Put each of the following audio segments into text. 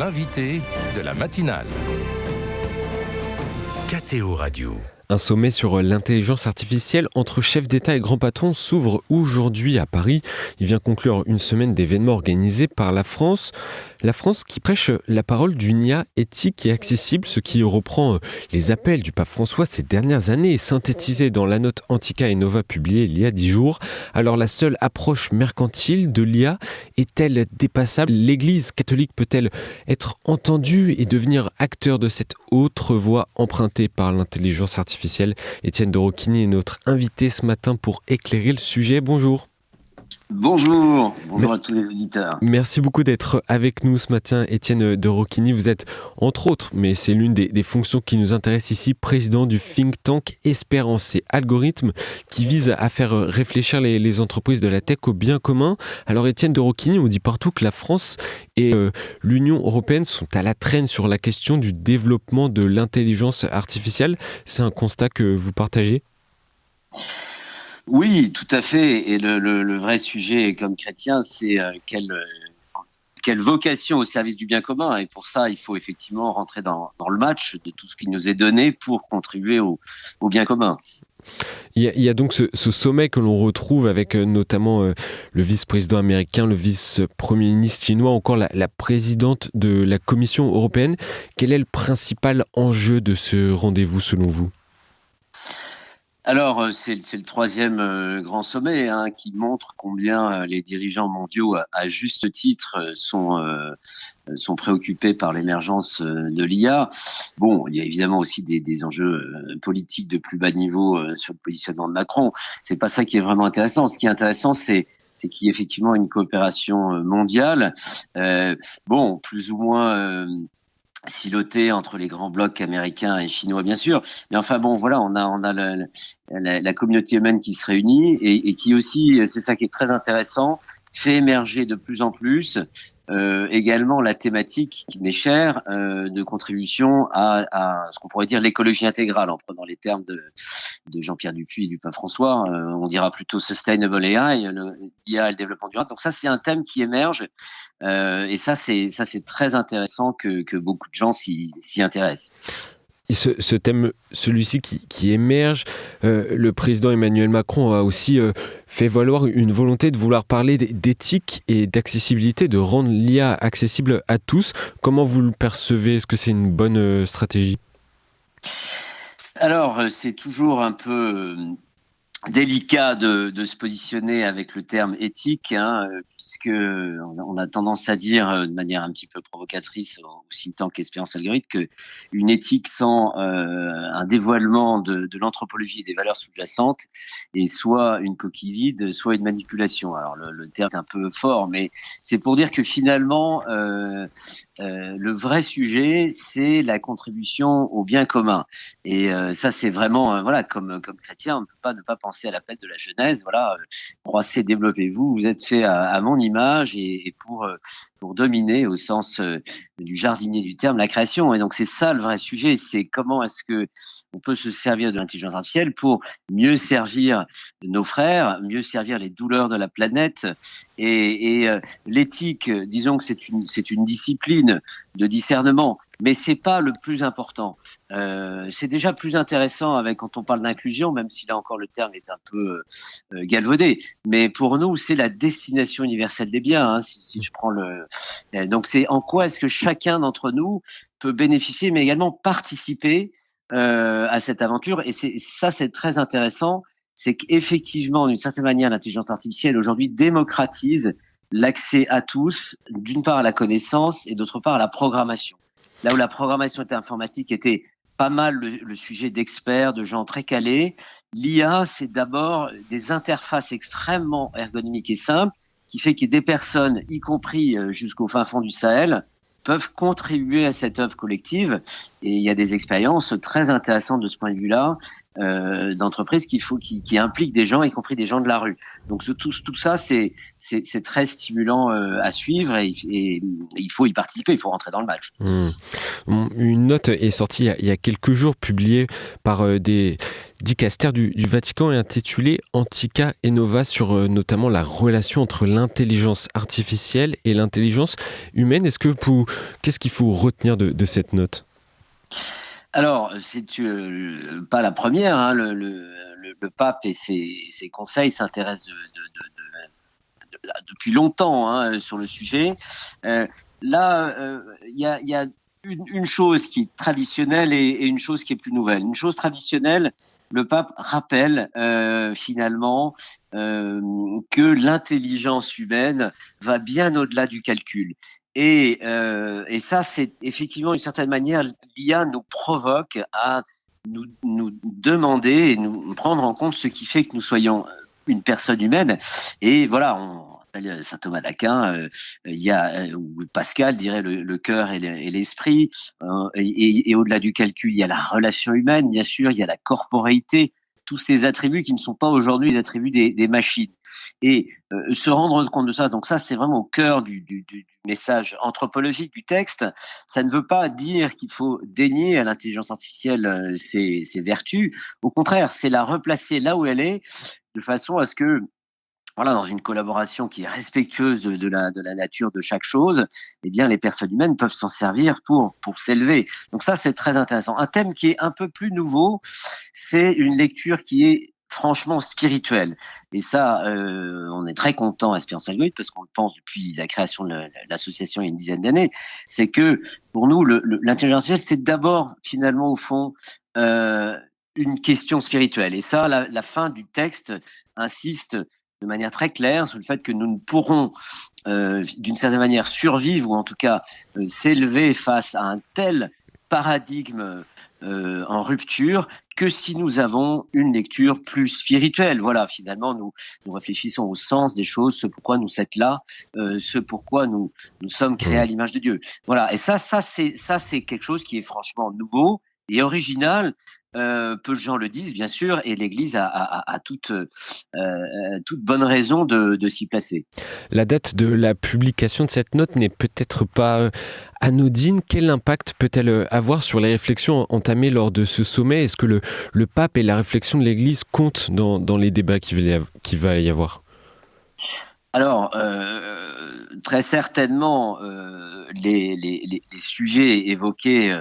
l'invité de la matinale. KTO Radio. Un sommet sur l'intelligence artificielle entre chefs d'État et grands patrons s'ouvre aujourd'hui à Paris. Il vient conclure une semaine d'événements organisés par la France. La France qui prêche la parole d'une IA éthique et accessible, ce qui reprend les appels du pape François ces dernières années et synthétisé dans la note Antica et Nova publiée il y a 10 jours. Alors la seule approche mercantile de l'IA est-elle dépassable ? L'Église catholique peut-elle être entendue et devenir acteur de cette autre voie empruntée par l'intelligence artificielle ? Étienne de Roquigny est notre invité ce matin pour éclairer le sujet. Bonjour. Bonjour à tous les auditeurs. Merci beaucoup d'être avec nous ce matin, Étienne de Roquigny. Vous êtes, entre autres, mais c'est l'une des fonctions qui nous intéresse ici, président du think tank Espérance et Algorithmes, qui vise à faire réfléchir les entreprises de la tech au bien commun. Alors Étienne de Roquigny, on dit partout que la France et l'Union européenne sont à la traîne sur la question du développement de l'intelligence artificielle. C'est un constat que vous partagez ? Oui, tout à fait. Et le vrai sujet, comme chrétien, c'est quelle vocation au service du bien commun. Et pour ça, il faut effectivement rentrer dans le match de tout ce qui nous est donné pour contribuer au bien commun. Il y a donc ce sommet que l'on retrouve avec notamment le vice-président américain, le vice-premier ministre chinois, encore la présidente de la Commission européenne. Quel est le principal enjeu de ce rendez-vous selon vous ? Alors, c'est le troisième grand sommet qui montre combien les dirigeants mondiaux, à juste titre, sont préoccupés par l'émergence de l'IA. Bon, il y a évidemment aussi des enjeux politiques de plus bas niveau sur le positionnement de Macron. C'est pas ça qui est vraiment intéressant. Ce qui est intéressant, c'est qu'il y ait effectivement une coopération mondiale, plus ou moins siloté entre les grands blocs américains et chinois, bien sûr. Mais enfin bon, voilà, on a la communauté humaine qui se réunit et qui aussi, c'est ça qui est très intéressant, fait émerger de plus en plus également la thématique qui m'est chère de contribution à ce qu'on pourrait dire l'écologie intégrale, en prenant les termes de Jean-Pierre Dupuy et du pape François. On dira plutôt sustainable AI, l'IA et le développement durable. Donc ça, c'est un thème qui émerge et ça c'est très intéressant que beaucoup de gens s'y intéressent. Et ce thème, celui-ci qui émerge, le président Emmanuel Macron a aussi fait valoir une volonté de vouloir parler d'éthique et d'accessibilité, de rendre l'IA accessible à tous. Comment vous le percevez ? Est-ce que c'est une bonne stratégie ? Alors, c'est toujours un peu délicat de se positionner avec le terme éthique, puisque on a tendance à dire de manière un petit peu provocatrice au think tank Espérance Algorithmes que une éthique sans un dévoilement de l'anthropologie et des valeurs sous-jacentes est soit une coquille vide, soit une manipulation. Alors le terme est un peu fort, mais c'est pour dire que finalement le vrai sujet, c'est la contribution au bien commun. Et ça, c'est vraiment comme chrétien, on ne peut pas ne pas penser à l'appel de la Genèse. Croissez, développez-vous. Vous êtes fait à mon image et pour dominer au sens du jardinier du terme la création. Et donc c'est ça le vrai sujet. C'est comment est-ce que on peut se servir de l'intelligence artificielle pour mieux servir nos frères, mieux servir les douleurs de la planète. Et l'éthique, disons que c'est une discipline de discernement, mais c'est pas le plus important. C'est déjà plus intéressant quand on parle d'inclusion, même si là encore le terme est un peu galvaudé. Mais pour nous, c'est la destination universelle des biens. Si je prends donc c'est en quoi est-ce que chacun d'entre nous peut bénéficier, mais également participer à cette aventure. Et c'est très intéressant. C'est qu'effectivement, d'une certaine manière, l'intelligence artificielle aujourd'hui démocratise l'accès à tous, d'une part à la connaissance et d'autre part à la programmation. Là où la programmation informatique était pas mal le sujet d'experts, de gens très calés, l'IA, c'est d'abord des interfaces extrêmement ergonomiques et simples qui fait que des personnes, y compris jusqu'au fin fond du Sahel, peuvent contribuer à cette œuvre collective. Et il y a des expériences très intéressantes de ce point de vue-là, d'entreprises qui impliquent des gens, y compris des gens de la rue. Donc tout ça, c'est très stimulant à suivre et il faut y participer, il faut rentrer dans le match. Une note est sortie il y a quelques jours, publiée par des dicaster du Vatican est intitulé Antica et Nova sur notamment la relation entre l'intelligence artificielle et l'intelligence humaine. Qu'est-ce qu'il faut retenir de cette note ? Alors, c'est pas la première, hein, le pape et ses conseils s'intéressent depuis longtemps, hein, sur le sujet. Là, il y a une chose qui est traditionnelle et une chose qui est plus nouvelle. Une chose traditionnelle, le pape rappelle finalement que l'intelligence humaine va bien au-delà du calcul. Et ça, c'est effectivement, d'une certaine manière, l'IA nous provoque à nous demander et nous prendre en compte ce qui fait que nous soyons une personne humaine. Et voilà, on rappelle saint Thomas d'Aquin, il y a, ou Pascal dirait le cœur et l'esprit, et au-delà du calcul, il y a la relation humaine, bien sûr, il y a la corporéité, tous ces attributs qui ne sont pas aujourd'hui les attributs des machines. Et se rendre compte de ça, donc ça c'est vraiment au cœur du message anthropologique du texte. Ça ne veut pas dire qu'il faut dénier à l'intelligence artificielle ses vertus. Au contraire, c'est la replacer là où elle est, de façon à ce que, voilà, dans une collaboration qui est respectueuse de la nature de chaque chose, eh bien, les personnes humaines peuvent s'en servir pour s'élever. Donc ça, c'est très intéressant. Un thème qui est un peu plus nouveau, c'est une lecture qui est franchement spirituelle. Et ça, on est très content à Espérance Algorithme parce qu'on le pense depuis la création de l'association il y a une dizaine d'années. C'est que pour nous, l'intelligence artificielle, c'est d'abord, finalement, au fond, une question spirituelle. Et ça, la fin du texte insiste de manière très claire sur le fait que nous ne pourrons, d'une certaine manière, survivre ou en tout cas s'élever face à un tel paradigme en rupture que si nous avons une lecture plus spirituelle. Voilà, finalement, nous réfléchissons au sens des choses, ce pourquoi nous sommes là, ce pourquoi nous sommes créés à l'image de Dieu. Voilà, et ça c'est quelque chose qui est franchement nouveau et original. Peu de gens le disent, bien sûr, et l'Église a toute bonne raison de s'y placer. La date de la publication de cette note n'est peut-être pas anodine. Quel impact peut-elle avoir sur les réflexions entamées lors de ce sommet ? Est-ce que le pape et la réflexion de l'Église comptent dans les débats qui va y avoir ? Alors, très certainement, les sujets évoqués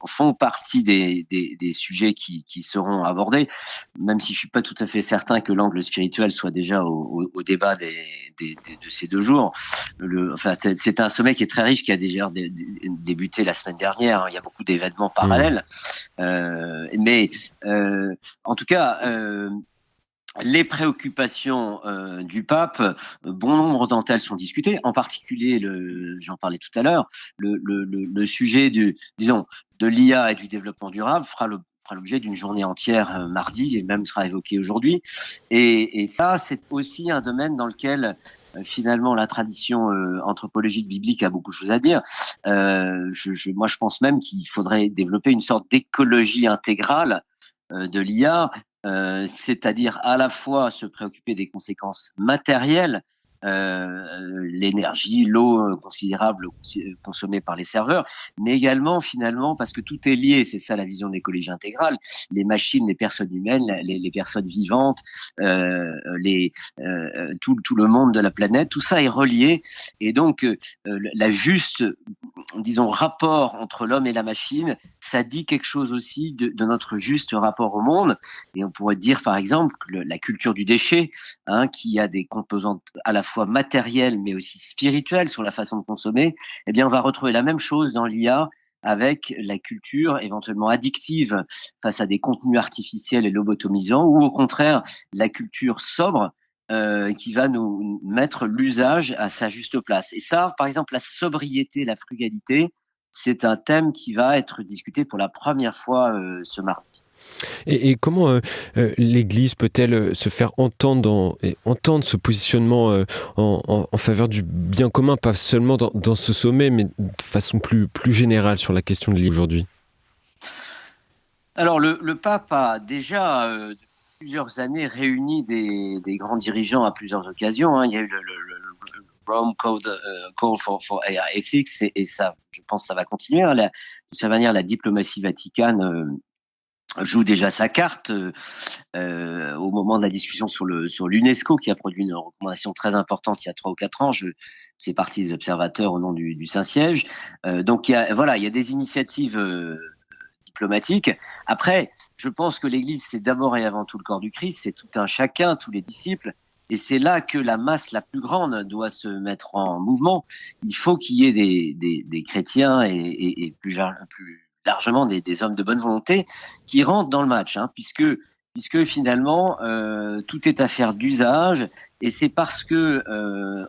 font partie des sujets qui seront abordés, même si je suis pas tout à fait certain que l'angle spirituel soit déjà au débat de ces 2 jours. C'est un sommet qui est très riche, qui a déjà débuté la semaine dernière, hein. Il y a beaucoup d'événements parallèles, mais en tout cas. Les préoccupations du pape, bon nombre d'entre elles sont discutées, en particulier, j'en parlais tout à l'heure, le sujet de l'IA et du développement durable fera l'objet d'une journée entière mardi et même sera évoqué aujourd'hui. Et ça, c'est aussi un domaine dans lequel finalement la tradition anthropologique biblique a beaucoup de choses à dire. Moi, je pense même qu'il faudrait développer une sorte d'écologie intégrale de l'IA, c'est-à-dire à la fois se préoccuper des conséquences matérielles, l'énergie, l'eau considérable consommée par les serveurs, mais également finalement parce que tout est lié, c'est ça la vision de l'écologie intégrale, les machines, les personnes humaines, les personnes vivantes, tout le monde de la planète, tout ça est relié, et donc la juste, disons, rapport entre l'homme et la machine, ça dit quelque chose aussi de notre juste rapport au monde. Et on pourrait dire par exemple que la culture du déchet, hein, qui a des composantes à la fois matérielles mais aussi spirituelles sur la façon de consommer, eh bien on va retrouver la même chose dans l'IA avec la culture éventuellement addictive face à des contenus artificiels et lobotomisants, ou au contraire la culture sobre qui va nous mettre l'usage à sa juste place. Et ça, par exemple, la sobriété, la frugalité, c'est un thème qui va être discuté pour la première fois ce mardi. Et comment l'Église peut-elle se faire entendre ce positionnement en faveur du bien commun, pas seulement dans ce sommet, mais de façon plus générale sur la question de l'IA aujourd'hui ? Alors, le pape a déjà depuis plusieurs années réuni des grands dirigeants à plusieurs occasions, hein. Il y a eu le Rome Call for AI Ethics, et ça, je pense que ça va continuer, hein. De cette manière, la diplomatie vaticane joue déjà sa carte au moment de la discussion sur l'UNESCO, qui a produit une recommandation très importante il y a 3 ou 4 ans. Je fais partie des observateurs au nom du Saint-Siège. Donc il y a des initiatives diplomatiques. Après, je pense que l'Église, c'est d'abord et avant tout le corps du Christ, c'est tout un chacun, tous les disciples. Et c'est là que la masse la plus grande doit se mettre en mouvement. Il faut qu'il y ait des chrétiens et plus largement des hommes de bonne volonté qui rentrent dans le match, puisque finalement tout est affaire d'usage, et c'est parce que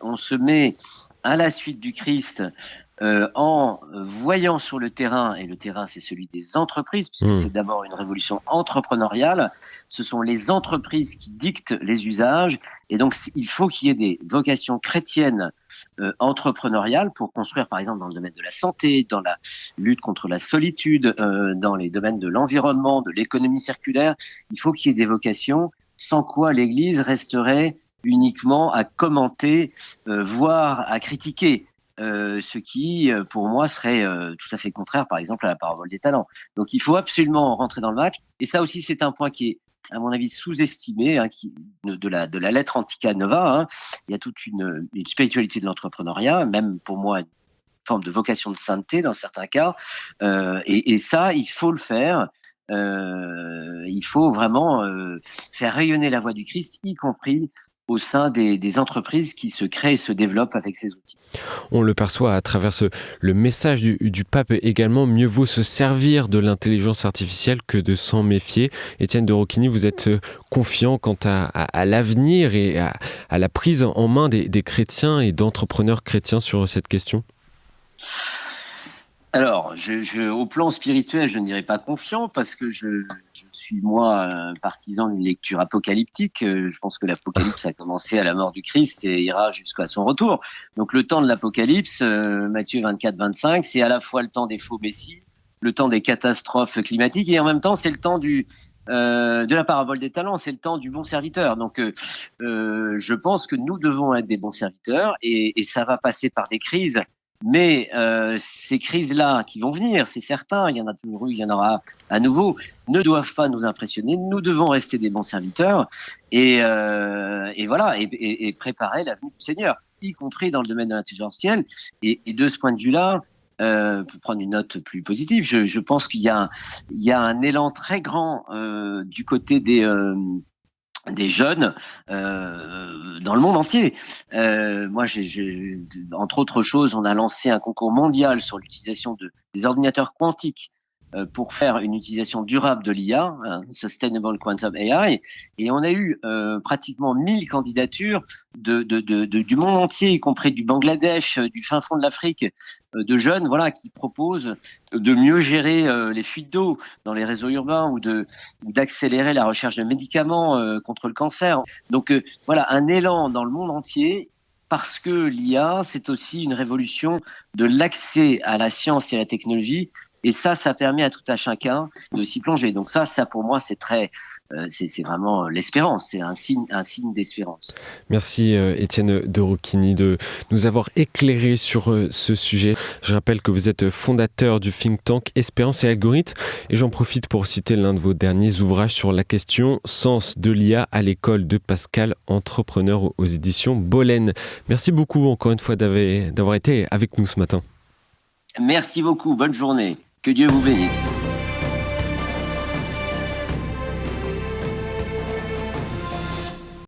on se met à la suite du Christ en voyant sur le terrain, et le terrain c'est celui des entreprises, puisque c'est d'abord une révolution entrepreneuriale, ce sont les entreprises qui dictent les usages, et donc il faut qu'il y ait des vocations chrétiennes entrepreneuriales pour construire, par exemple dans le domaine de la santé, dans la lutte contre la solitude, dans les domaines de l'environnement, de l'économie circulaire. Il faut qu'il y ait des vocations, sans quoi l'Église resterait uniquement à commenter, voire à critiquer. Ce qui, pour moi, serait tout à fait contraire, par exemple, à la parabole des talents. Donc, il faut absolument rentrer dans le match. Et ça aussi, c'est un point qui est, à mon avis, sous-estimé, de la lettre Antica Nova. Il y a toute une spiritualité de l'entrepreneuriat, même pour moi, une forme de vocation de sainteté dans certains cas. Et ça, il faut le faire. Il faut vraiment faire rayonner la voix du Christ, y compris au sein des entreprises qui se créent et se développent avec ces outils. On le perçoit à travers le message du pape également, mieux vaut se servir de l'intelligence artificielle que de s'en méfier. Étienne de Roquigny, vous êtes confiant quant à l'avenir et à la prise en main des chrétiens et d'entrepreneurs chrétiens sur cette question ? Alors, au plan spirituel, je ne dirais pas confiant, parce que je suis, moi, un partisan d'une lecture apocalyptique. Je pense que l'Apocalypse a commencé à la mort du Christ et ira jusqu'à son retour. Donc, le temps de l'Apocalypse, Matthieu 24-25, c'est à la fois le temps des faux messies, le temps des catastrophes climatiques, et en même temps, c'est le temps de la parabole des talents, c'est le temps du bon serviteur. Donc, je pense que nous devons être des bons serviteurs, et ça va passer par des crises. Mais ces crises-là qui vont venir, c'est certain, il y en a toujours eu, il y en aura à nouveau, ne doivent pas nous impressionner. Nous devons rester des bons serviteurs et voilà, et préparer l'avenir du Seigneur, y compris dans le domaine de l'intelligence artificielle. Et de ce point de vue-là, pour prendre une note plus positive, je pense qu'il y a un élan très grand du côté des jeunes dans le monde entier. Moi, entre autres choses, on a lancé un concours mondial sur l'utilisation des ordinateurs quantiques pour faire une utilisation durable de l'IA, Sustainable Quantum AI, et on a eu pratiquement 1000 candidatures du monde entier, y compris du Bangladesh, du fin fond de l'Afrique, de jeunes, voilà, qui proposent de mieux gérer les fuites d'eau dans les réseaux urbains ou d'accélérer la recherche de médicaments contre le cancer. Donc voilà, un élan dans le monde entier, parce que l'IA, c'est aussi une révolution de l'accès à la science et à la technologie. Et ça permet à tout à chacun de s'y plonger. Donc ça pour moi, c'est vraiment l'espérance. C'est un signe d'espérance. Merci Étienne de Roquigny de nous avoir éclairé sur ce sujet. Je rappelle que vous êtes fondateur du think tank Espérance et Algorithmes. Et j'en profite pour citer l'un de vos derniers ouvrages sur la question Sens de l'IA à l'école de Pascal, entrepreneur aux éditions Bollen. Merci beaucoup encore une fois d'avoir été avec nous ce matin. Merci beaucoup. Bonne journée. Que Dieu vous bénisse.